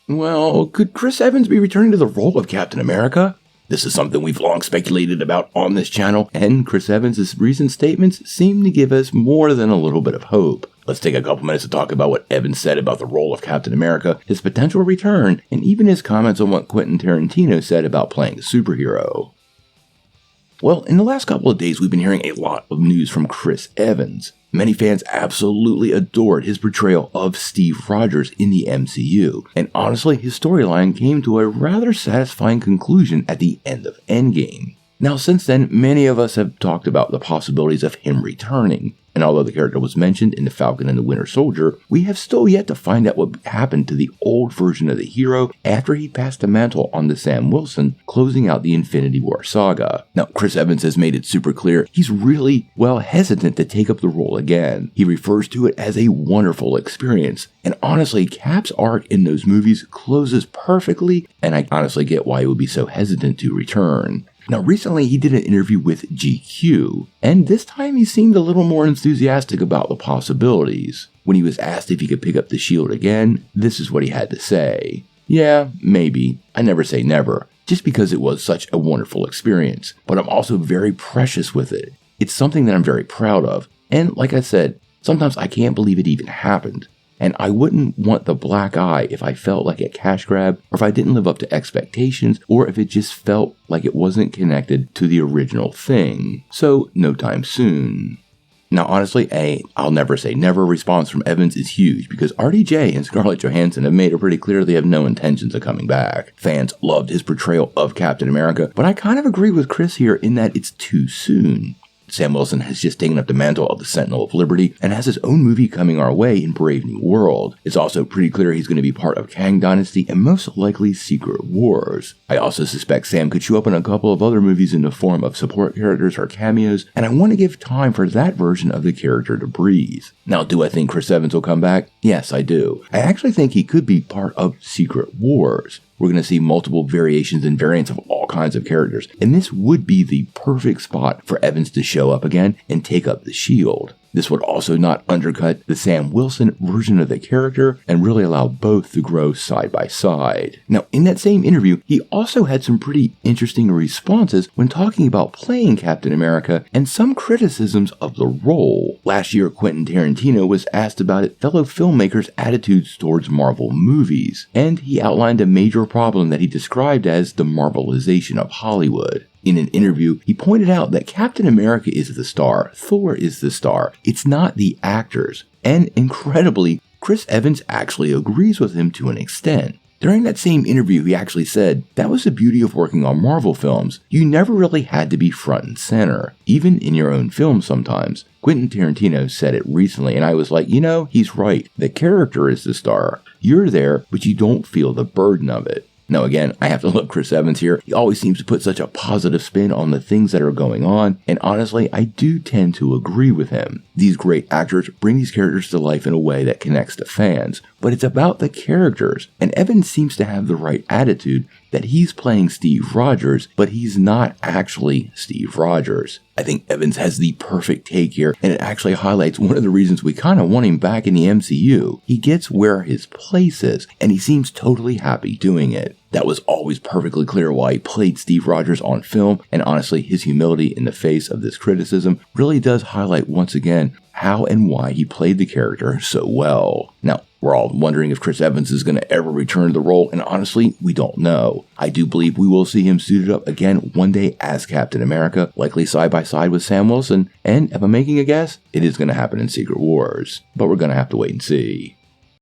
Well, could Chris Evans be returning to the role of Captain America? This is something we've long speculated about on this channel, and Chris Evans' recent statements seem to give us more than a little bit of hope. Let's take a couple minutes to talk about what Evans said about the role of Captain America, his potential return, and even his comments on what Quentin Tarantino said about playing a superhero. Well, in the last couple of days, we've been hearing a lot of news from Chris Evans. Many fans absolutely adored his portrayal of Steve Rogers in the MCU, and honestly, his storyline came to a rather satisfying conclusion at the end of Endgame. Now, since then, many of us have talked about the possibilities of him returning, and although the character was mentioned in The Falcon and the Winter Soldier, we have still yet to find out what happened to the old version of the hero after he passed the mantle on to Sam Wilson, closing out the Infinity War saga. Now, Chris Evans has made it super clear he's really, hesitant to take up the role again. He refers to it as a wonderful experience, and honestly, Cap's arc in those movies closes perfectly, and I honestly get why he would be so hesitant to return. Now, recently he did an interview with GQ, and this time he seemed a little more enthusiastic about the possibilities. When he was asked if he could pick up the shield again, this is what he had to say. Yeah, maybe. I never say never, just because it was such a wonderful experience, but I'm also very precious with it. It's something that I'm very proud of, and like I said, sometimes I can't believe it even happened. And I wouldn't want the black eye if I felt like a cash grab, or if I didn't live up to expectations, or if it just felt like it wasn't connected to the original thing. So, no time soon. Now, honestly, I'll never say never response from Evans is huge because RDJ and Scarlett Johansson have made it pretty clear they have no intentions of coming back. Fans loved his portrayal of Captain America, but I kind of agree with Chris here in that it's too soon. Sam Wilson has just taken up the mantle of the Sentinel of Liberty and has his own movie coming our way in Brave New World. It's also pretty clear he's going to be part of Kang Dynasty and most likely Secret Wars. I also suspect Sam could show up in a couple of other movies in the form of support characters or cameos, and I want to give time for that version of the character to breathe. Now, do I think Chris Evans will come back? Yes, I do. I actually think he could be part of Secret Wars. We're going to see multiple variations and variants of all kinds of characters, and this would be the perfect spot for Evans to show up again and take up the shield. This would also not undercut the Sam Wilson version of the character and really allow both to grow side by side. Now, in that same interview, he also had some pretty interesting responses when talking about playing Captain America and some criticisms of the role. Last year, Quentin Tarantino was asked about fellow filmmakers' attitudes towards Marvel movies, and he outlined a major problem that he described as the Marvelization of Hollywood. In an interview, he pointed out that Captain America is the star, Thor is the star, it's not the actors. And incredibly, Chris Evans actually agrees with him to an extent. During that same interview, he actually said, "That was the beauty of working on Marvel films. You never really had to be front and center, even in your own film sometimes." Quentin Tarantino said it recently, and I was like, he's right. The character is the star. You're there, but you don't feel the burden of it. Now again, I have to love Chris Evans here. He always seems to put such a positive spin on the things that are going on, and honestly, I do tend to agree with him. These great actors bring these characters to life in a way that connects to fans, but it's about the characters, and Evans seems to have the right attitude that he's playing Steve Rogers, but he's not actually Steve Rogers. I think Evans has the perfect take here, and it actually highlights one of the reasons we kind of want him back in the MCU. He gets where his place is, and he seems totally happy doing it. That was always perfectly clear why he played Steve Rogers on film, and honestly, his humility in the face of this criticism really does highlight once again how and why he played the character so well. Now, we're all wondering if Chris Evans is going to ever return to the role, and honestly, we don't know. I do believe we will see him suited up again one day as Captain America, likely side by side with Sam Wilson, and if I'm making a guess, it is going to happen in Secret Wars. But we're going to have to wait and see.